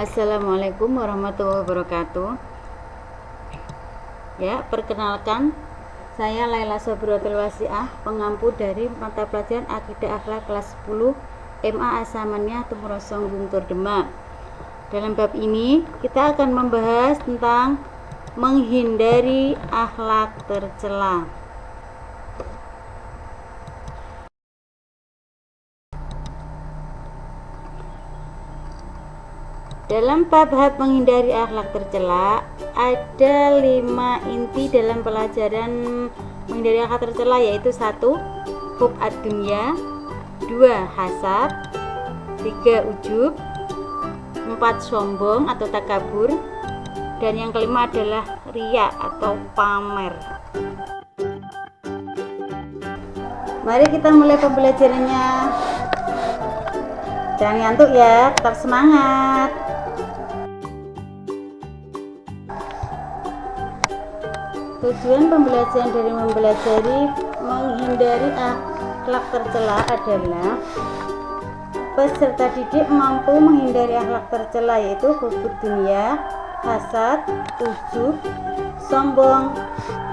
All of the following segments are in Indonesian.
Assalamualaikum warahmatullahi wabarakatuh. Ya, perkenalkan, saya Laila Sabratul Wasiah, pengampu dari mata pelajaran Akidah Akhlak kelas 10 MA Asamaniyah Tumurosong Guntur Demak. Dalam bab ini kita akan membahas tentang menghindari akhlak tercela. Dalam bab menghindari akhlak tercela, ada 5 inti dalam pelajaran menghindari akhlak tercela, yaitu 1. Hub ad-dunya, 2. Hasad, 3. Ujub, 4. Sombong atau takabur, dan yang kelima adalah riya atau pamer. Mari kita mulai pembelajarannya. Jangan ngantuk ya, tetap semangat. Tujuan pembelajaran dari mempelajari menghindari akhlak tercela adalah peserta didik mampu menghindari akhlak tercela, yaitu hubud dunia, hasad, ujub, sombong,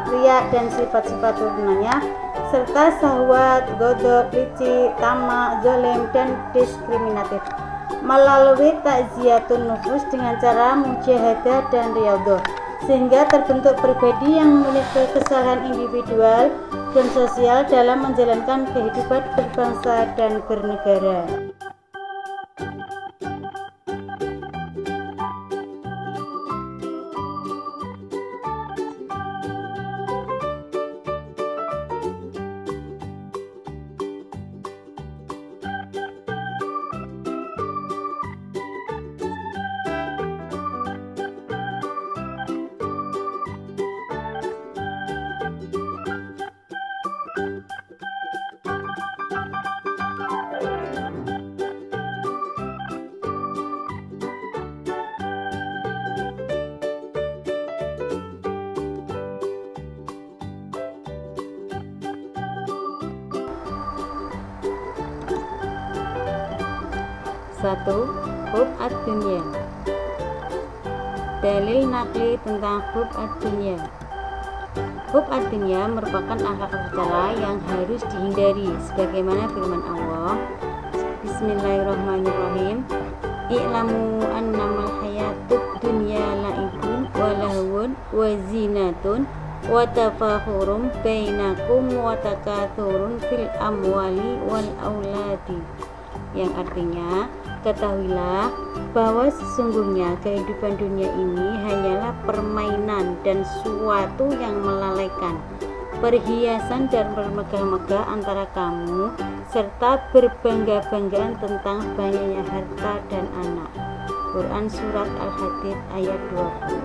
riya dan sifat-sifat turunannya, serta syahwat, ghadab, licik, tamak, zalim dan diskriminatif, melalui takziyatun nufus dengan cara mujahadah dan riyadhah, sehingga terbentuk pribadi yang memiliki kesalahan individual dan sosial dalam menjalankan kehidupan berbangsa dan bernegara. Satu, hub ad-dunya. Dalil nakli tentang hub ad-dunya. Hub ad-dunya merupakan akhlak tercela yang harus dihindari, sebagaimana firman Allah, Bismillahirrahmanirrahim, I'lamu annamal hayatud dunya la'ibun wa lahwun wa zinatun wa tafahurum bainakum wa takathurun fil amwali wal auladi, yang artinya, ketahuilah bahwa sesungguhnya kehidupan dunia ini hanyalah permainan dan suatu yang melalaikan, perhiasan dan bermegah-megah antara kamu, serta berbangga-banggaan tentang banyaknya harta dan anak. Quran Surat Al-Hadid ayat 20.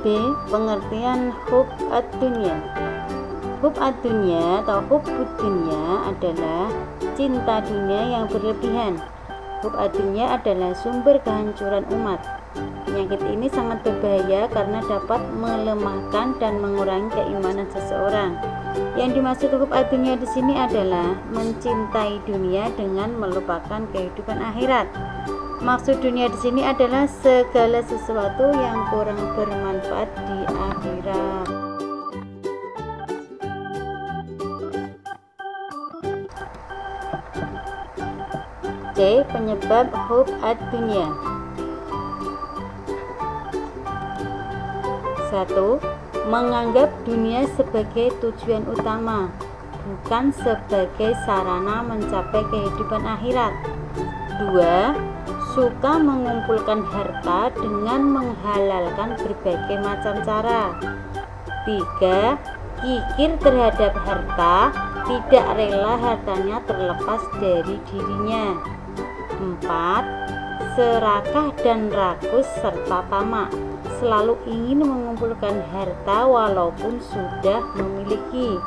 B. Pengertian hub ad-dunya. Hub ad-dunya atau hubbud dunya adalah cinta dunia yang berlebihan. Hub ad-dunya adalah sumber kehancuran umat. Penyakit ini sangat berbahaya karena dapat melemahkan dan mengurangi keimanan seseorang. Yang dimaksud hub ad-dunya di sini adalah mencintai dunia dengan melupakan kehidupan akhirat. Maksud dunia di sini adalah segala sesuatu yang kurang bermanfaat di akhirat. C. Penyebab hub ad-dunya. 1. Menganggap dunia sebagai tujuan utama, bukan sebagai sarana mencapai kehidupan akhirat. 2. Suka mengumpulkan harta dengan menghalalkan berbagai macam cara. 3. Kikir terhadap harta, tidak rela hartanya terlepas dari dirinya. 4. Serakah dan rakus serta tamak, selalu ingin mengumpulkan harta walaupun sudah memiliki.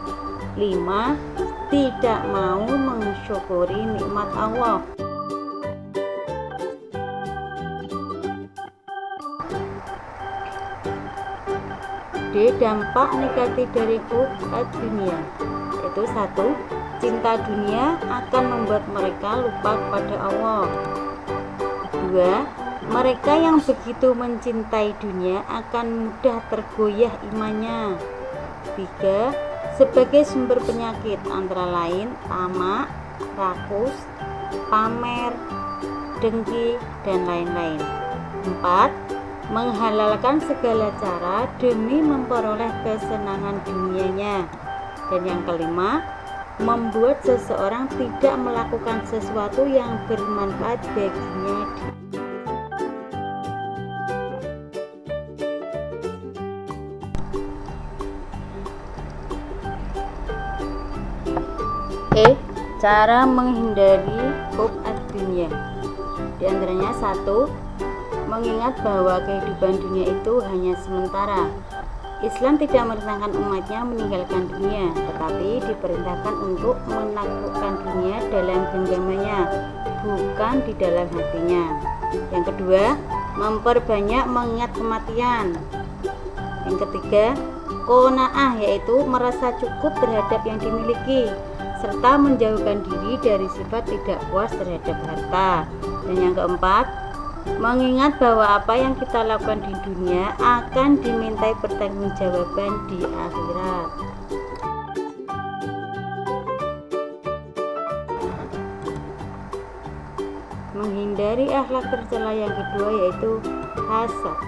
5. Tidak mau mensyukuri nikmat Allah. D. Dampak negatif dari hub ad-dunya, yaitu 1. Cinta dunia akan membuat mereka lupa kepada Allah. 2. Mereka yang begitu mencintai dunia akan mudah tergoyah imannya. 3. Sebagai sumber penyakit antara lain tamak, rakus, pamer, dengki, dan lain-lain. 4. Menghalalkan segala cara demi memperoleh kesenangan dunianya. Dan yang kelima, membuat seseorang tidak melakukan sesuatu yang bermanfaat baginya. Cara menghindari hub ad-dunya. Di antaranya 1. Mengingat bahwa kehidupan dunia itu hanya sementara. Islam tidak memerintahkan umatnya meninggalkan dunia, tetapi diperintahkan untuk menaklukkan dunia dalam genggamannya, bukan di dalam hatinya. Yang kedua, memperbanyak mengingat kematian. Yang ketiga, qanaah, yaitu merasa cukup terhadap yang dimiliki, serta menjauhkan diri dari sifat tidak puas terhadap harta. Dan yang keempat, mengingat bahwa apa yang kita lakukan di dunia akan dimintai pertanggungjawaban di akhirat. Menghindari akhlak tercela yang kedua yaitu hasad.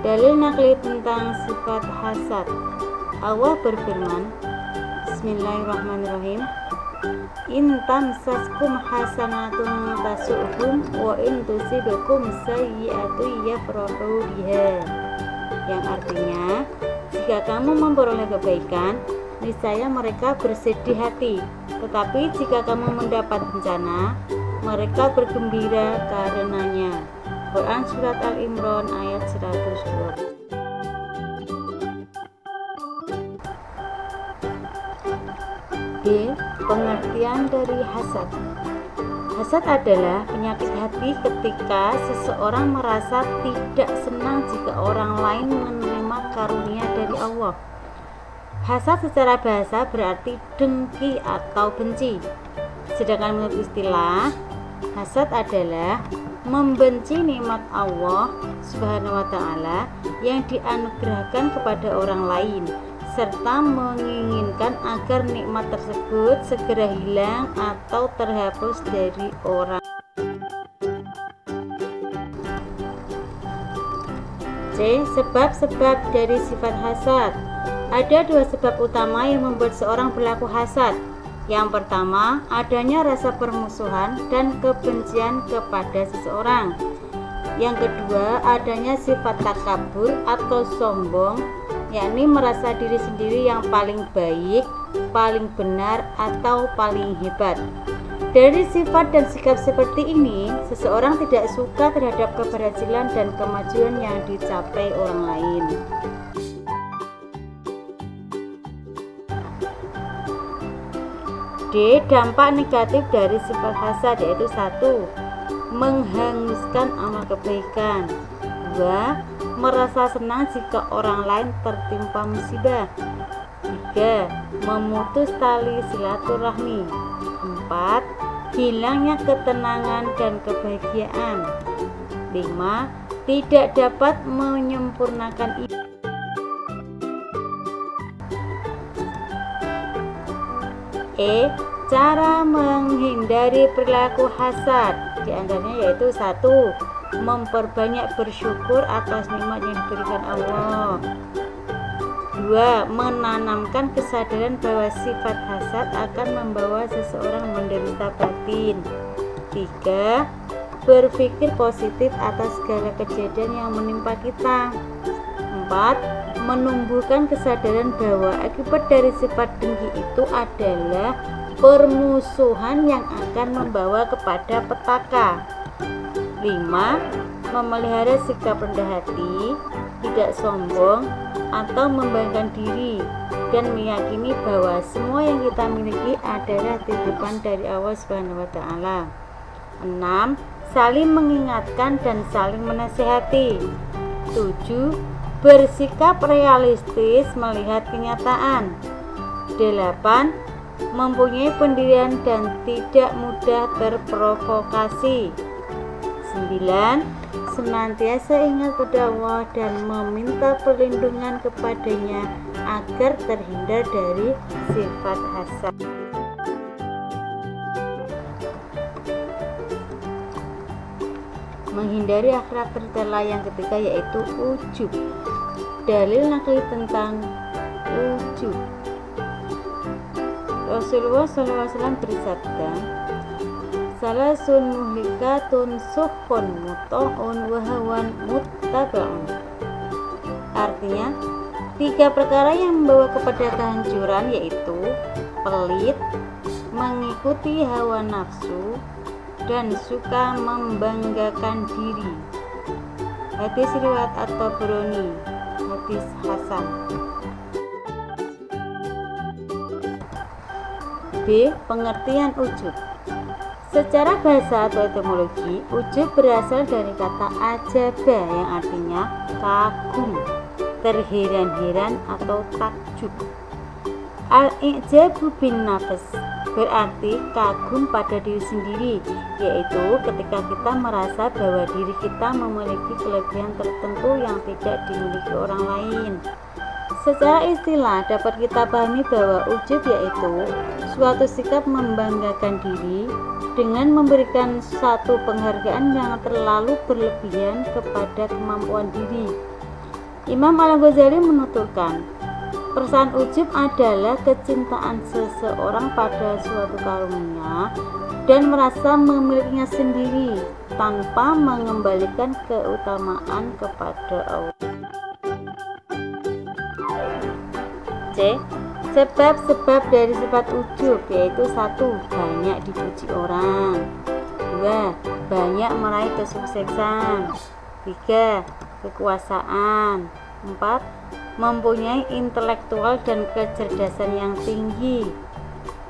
Dalil nakli tentang sifat hasad. Allah berfirman, Bismillahirrahmanirrahim, in tamsaskum hasanatun tasu'hum wa in tusibakum sayyi'atun yafrahu biha. Yang artinya, jika kamu memperoleh kebaikan, niscaya mereka bersedih hati, tetapi jika kamu mendapat bencana, mereka bergembira karenanya. Quran Surat Al-Imran ayat 120. Pengertian dari hasad. Hasad adalah penyakit hati ketika seseorang merasa tidak senang jika orang lain menerima karunia dari Allah. Hasad secara bahasa berarti dengki atau benci. Sedangkan menurut istilah, hasad adalah membenci nikmat Allah Subhanahu wa ta'ala yang dianugerahkan kepada orang lain, serta menginginkan agar nikmat tersebut segera hilang atau terhapus dari orang. C. Sebab-sebab dari sifat hasad. Ada 2 sebab utama yang membuat seorang berlaku hasad. Yang pertama, adanya rasa permusuhan dan kebencian kepada seseorang. Yang kedua, adanya sifat takabur atau sombong, yakni merasa diri sendiri yang paling baik, paling benar, atau paling hebat. Dari sifat dan sikap seperti ini, seseorang tidak suka terhadap keberhasilan dan kemajuan yang dicapai orang lain. D. Dampak negatif dari sifat hasad yaitu 1. Menghanguskan amal kebaikan. 2. Merasa senang jika orang lain tertimpa musibah. 3. Memutus tali silaturahmi. 4. Hilangnya ketenangan dan kebahagiaan. 5. Tidak dapat menyempurnakan ibadah. Cara menghindari perilaku hasad. Di antaranya yaitu 1. Memperbanyak bersyukur atas nikmat yang diberikan Allah. 2. Menanamkan kesadaran bahwa sifat hasad akan membawa seseorang menderita batin. 3. Berpikir positif atas segala kejadian yang menimpa kita. 4. Menumbuhkan kesadaran bahwa akibat dari sifat dengki itu adalah permusuhan yang akan membawa kepada petaka. 5. Memelihara sikap rendah hati, tidak sombong atau membanggakan diri, dan meyakini bahwa semua yang kita miliki adalah titipan dari Allah Subhanahu wa ta'ala. 6. Saling mengingatkan dan saling menasihati. 7. Bersikap realistis melihat kenyataan. 8. Mempunyai pendirian dan tidak mudah terprovokasi. 9. Senantiasa ingat pada Allah dan meminta perlindungan kepadanya agar terhindar dari sifat hasad. Menghindari akhlak tercela yang ketiga yaitu ujub. Dalil nakli tentang ujub. Rasulullah SAW bersabda, salasun muhlikatun suhun muto'un wahawan muttaba'un. Artinya, 3 perkara yang membawa kepada kehancuran yaitu pelit, mengikuti hawa nafsu, dan suka membanggakan diri. Hadis riwayat At-Tabrani, hadis hasan. B. Pengertian ujub. Secara bahasa atau etimologi, ujub berasal dari kata ajaba yang artinya kagum, terheran-heran atau takjub. Al-i'jabu bin nafs berarti kagum pada diri sendiri, yaitu ketika kita merasa bahwa diri kita memiliki kelebihan tertentu yang tidak dimiliki orang lain. Secara istilah dapat kita pahami bahwa ujub yaitu suatu sikap membanggakan diri dengan memberikan satu penghargaan yang terlalu berlebihan kepada kemampuan diri. Imam Al-Ghazali menuturkan, perasaan ujub adalah kecintaan seseorang pada suatu karunia dan merasa memilikinya sendiri tanpa mengembalikan keutamaan kepada Allah. C. Sebab-sebab dari sifat ujub yaitu 1. Banyak dipuji orang. 2. Banyak meraih kesuksesan. 3. Kekuasaan. 4. Mempunyai intelektual dan kecerdasan yang tinggi.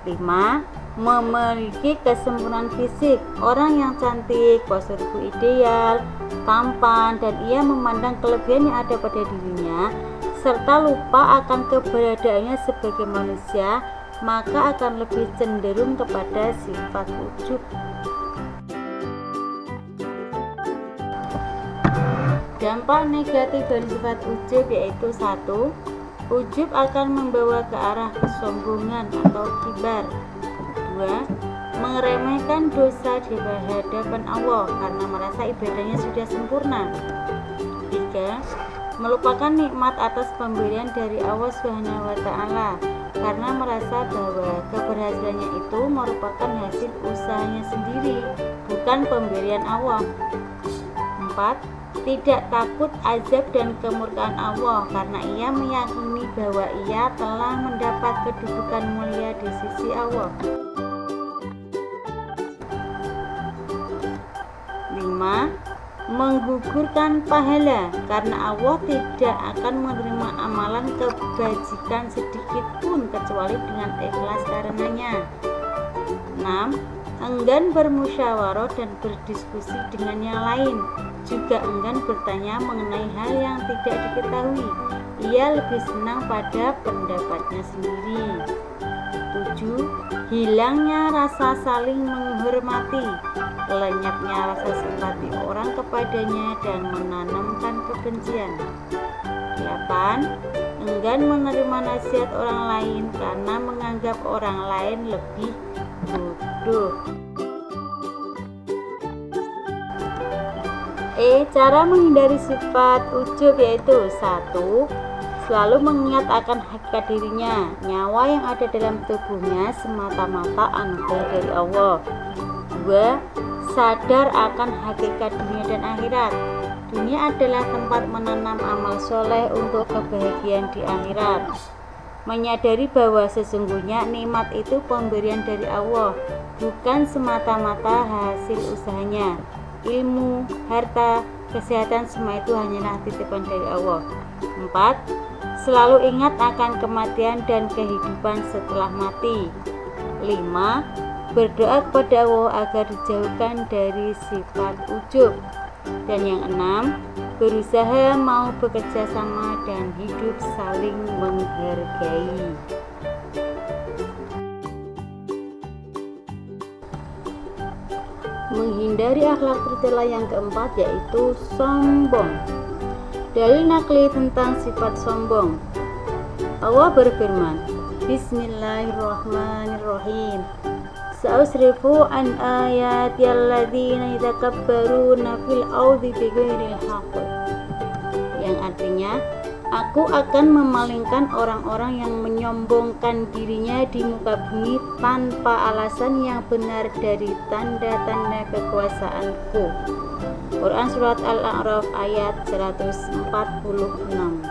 5. Memiliki kesempurnaan fisik. Orang yang cantik, postur tubuh ideal, tampan, dan ia memandang kelebihan yang ada pada dirinya serta lupa akan keberadaannya sebagai manusia, maka akan lebih cenderung kepada sifat ujub. Dampak negatif dari sifat ujub yaitu 1. Ujub akan membawa ke arah kesombongan atau kibar. 2. Meremehkan dosa di hadapan Allah karena merasa ibadahnya sudah sempurna. 3. Melupakan nikmat atas pemberian dari Allah SWT karena merasa bahwa keberhasilannya itu merupakan hasil usahanya sendiri, bukan pemberian Allah. 4. Tidak takut azab dan kemurkaan Allah karena ia meyakini bahwa ia telah mendapat kedudukan mulia di sisi Allah. 5. Menggugurkan pahala karena Allah tidak akan menerima amalan kebajikan sedikit pun kecuali dengan ikhlas karenanya. 6. Enggan bermusyawarah dan berdiskusi dengan yang lain, juga enggan bertanya mengenai hal yang tidak diketahui. Ia lebih senang pada pendapatnya sendiri. 7. Hilangnya rasa saling menghormati, lenyapnya rasa simpati orang kepadanya dan menanamkan kebencian. 8. Enggan menerima nasihat orang lain karena menganggap orang lain lebih bodoh. Cara menghindari sifat ujub yaitu 1. Selalu mengingat akan hakikat dirinya. Nyawa yang ada dalam tubuhnya semata-mata anugerah dari Allah. 2. Sadar akan hakikat dunia dan akhirat. Dunia adalah tempat menanam amal soleh untuk kebahagiaan di akhirat. Menyadari bahwa sesungguhnya nikmat itu pemberian dari Allah, bukan semata-mata hasil usahanya. Ilmu, harta, kesehatan semua itu hanyalah titipan dari Allah. 4. Selalu ingat akan kematian dan kehidupan setelah mati. 5. Berdoa kepada Allah agar dijauhkan dari sifat ujub. Dan yang 6. Berusaha mau bekerja sama dan hidup saling menghargai. menghindari akhlak tercela yang keempat yaitu sombong. Dalil nakli tentang sifat sombong. Allah berfirman, Bismillahirrahmanirrahim. Sa'usrifu an ayati alladzina yatakabbaruna fil ardi bighairil haqq. Yang artinya, aku akan memalingkan orang-orang yang menyombongkan dirinya di muka bumi tanpa alasan yang benar dari tanda-tanda kekuasaanku. Quran Surat Al-A'raf ayat 146.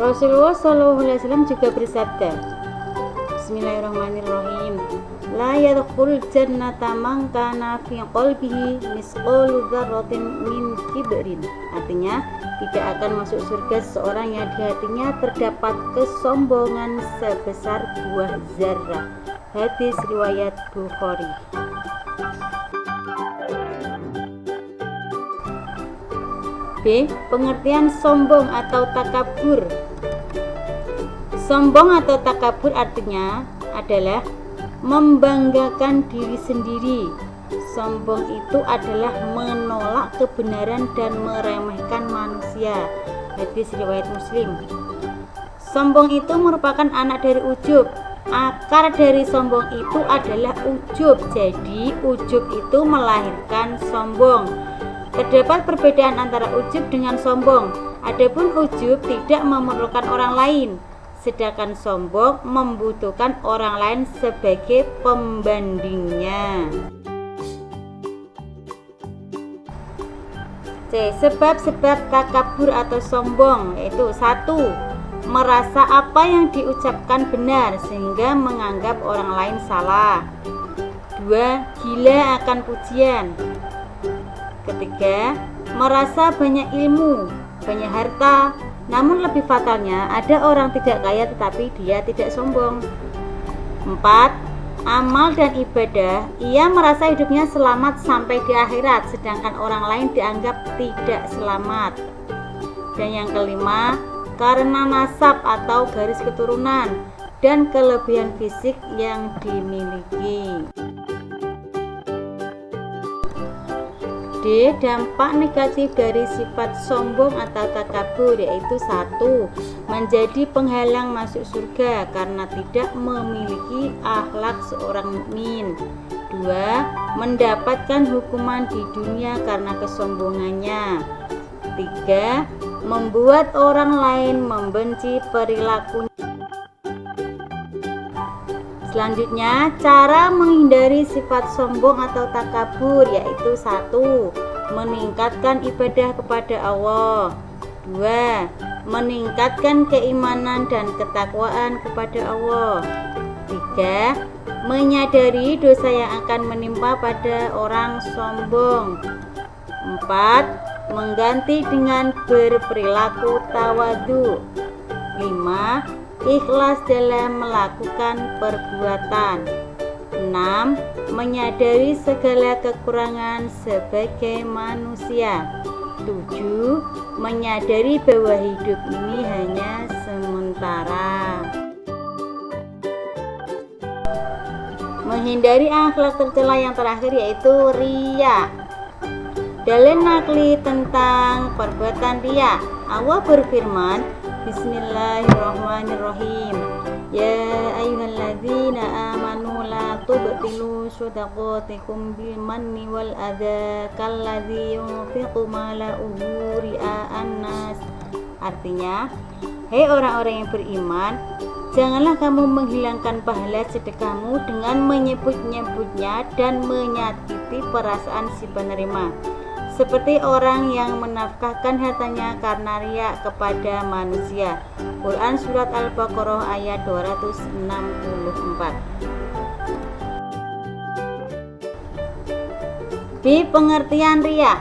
Rasulullah SAW juga bersabda, Bismillahirrahmanirrahim, La yadkhul jannata man kana fi qalbihi misqalu dzarratin min kibrin. Artinya, tidak akan masuk surga seseorang yang di hatinya terdapat kesombongan sebesar buah zarrah. Hadis riwayat Bukhari. B. Pengertian sombong atau takabur. Sombong atau takabur artinya adalah membanggakan diri sendiri. Sombong itu adalah menolak kebenaran dan meremehkan manusia. Hadis riwayat Muslim. Sombong itu merupakan anak dari ujub. Akar dari sombong itu adalah ujub. Jadi ujub itu melahirkan sombong. Terdapat perbedaan antara ujub dengan sombong. Adapun ujub tidak memerlukan orang lain, sedangkan sombong membutuhkan orang lain sebagai pembandingnya. C. Sebab-sebab takabur atau sombong yaitu 1. Merasa apa yang diucapkan benar sehingga menganggap orang lain salah. 2. Gila akan pujian. Ketiga, merasa banyak ilmu, banyak harta. Namun lebih fatalnya, ada orang tidak kaya tetapi dia tidak sombong. 4. Amal dan ibadah, ia merasa hidupnya selamat sampai di akhirat, sedangkan orang lain dianggap tidak selamat. Dan yang kelima, karena nasab atau garis keturunan dan kelebihan fisik yang dimiliki. D. Dampak negatif dari sifat sombong atau takabur yaitu 1. Menjadi penghalang masuk surga karena tidak memiliki akhlak seorang mukmin. 2. Mendapatkan hukuman di dunia karena kesombongannya. 3. Membuat orang lain membenci perilakunya. Selanjutnya, cara menghindari sifat sombong atau takabur yaitu 1. Meningkatkan ibadah kepada Allah. 2. Meningkatkan keimanan dan ketakwaan kepada Allah. 3. Menyadari dosa yang akan menimpa pada orang sombong. 4. Mengganti dengan berperilaku tawadhu. 5. Ikhlas dalam melakukan perbuatan. 6. Menyadari segala kekurangan sebagai manusia. 7. Menyadari bahwa hidup ini hanya sementara. Menghindari akhlak tercela yang terakhir yaitu riya. Dalil nakli tentang perbuatan riya. Allah berfirman, Bismillahirrahmanirrahim. Ya ayyuhalladzina amanu la tubtilu shadaqatikum bil manni wal adza kalladzi yunfiqu malahu ria'an nas. Artinya, hei orang-orang yang beriman, janganlah kamu menghilangkan pahala sedekahmu dengan menyebut-nyebutnya dan menyakiti perasaan si penerima, seperti orang yang menafkahkan hartanya karena riya kepada manusia. Quran Surat Al-Baqarah ayat 264. B. Pengertian riya.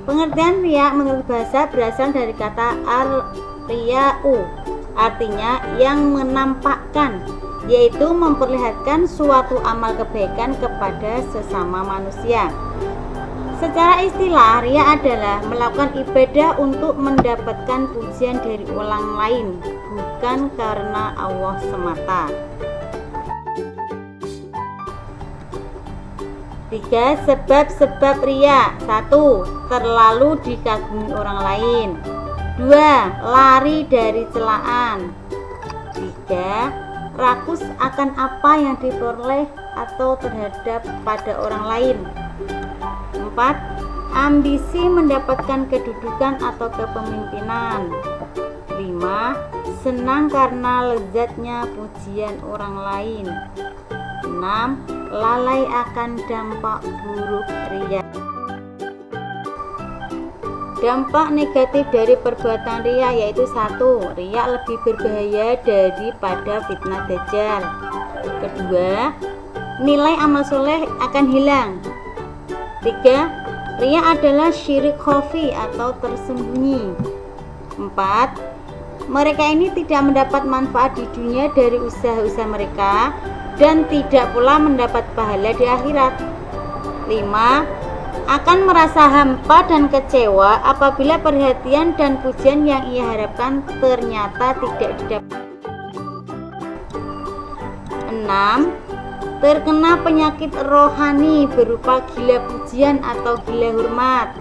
Pengertian riya menurut bahasa berasal dari kata ar-riya'u, artinya yang menampakkan, yaitu memperlihatkan suatu amal kebaikan kepada sesama manusia. Secara istilah, riya adalah melakukan ibadah untuk mendapatkan pujian dari orang lain, bukan karena Allah semata. 3. Sebab-sebab riya. 1. Terlalu dikagumi orang lain. 2. Lari dari celaan. 3. Rakus akan apa yang diperoleh atau terhadap pada orang lain. 4. Ambisi mendapatkan kedudukan atau kepemimpinan. 5. Senang karena lezatnya pujian orang lain. 6. Lalai akan dampak buruk riya. Dampak negatif dari perbuatan riya yaitu 1. Riya lebih berbahaya daripada fitnah dajjal. 2. Nilai amal soleh akan hilang. 3. Riya adalah syirik khafi atau tersembunyi. 4. Mereka ini tidak mendapat manfaat di dunia dari usaha-usaha mereka dan tidak pula mendapat pahala di akhirat. 5. Akan merasa hampa dan kecewa apabila perhatian dan pujian yang ia harapkan ternyata tidak didapat. 6. Terkena penyakit rohani berupa gila pujian atau gila hormat.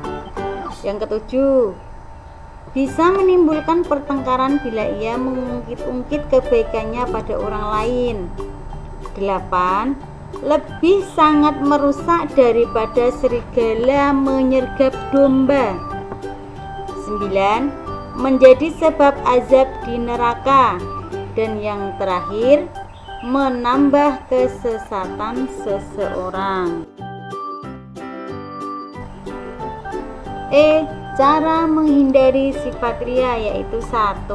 Yang ketujuh, bisa menimbulkan pertengkaran bila ia mengungkit-ungkit kebaikannya pada orang lain. 8. Lebih sangat merusak daripada serigala menyergap domba. 9. Menjadi sebab azab di neraka. Dan yang terakhir, menambah kesesatan seseorang. Cara menghindari sifat riya yaitu 1.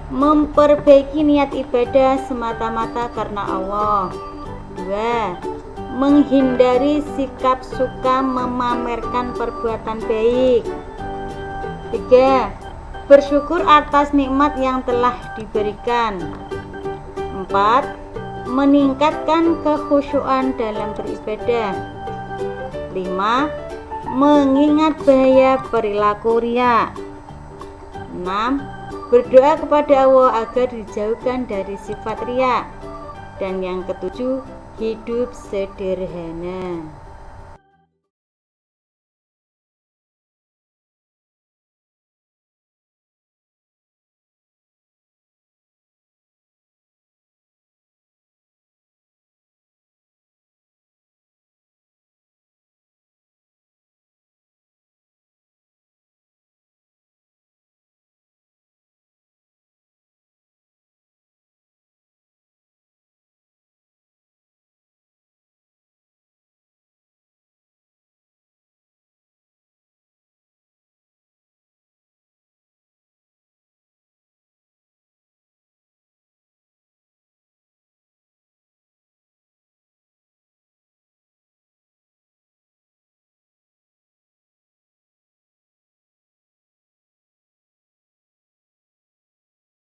Memperbaiki niat ibadah semata-mata karena Allah. 2. Menghindari sikap suka memamerkan perbuatan baik. 3. Bersyukur atas nikmat yang telah diberikan. 4. Meningkatkan kekhusyuan dalam beribadah. 5. Mengingat bahaya perilaku riya. 6. Berdoa kepada Allah agar dijauhkan dari sifat riya. Dan yang ketujuh, hidup sederhana.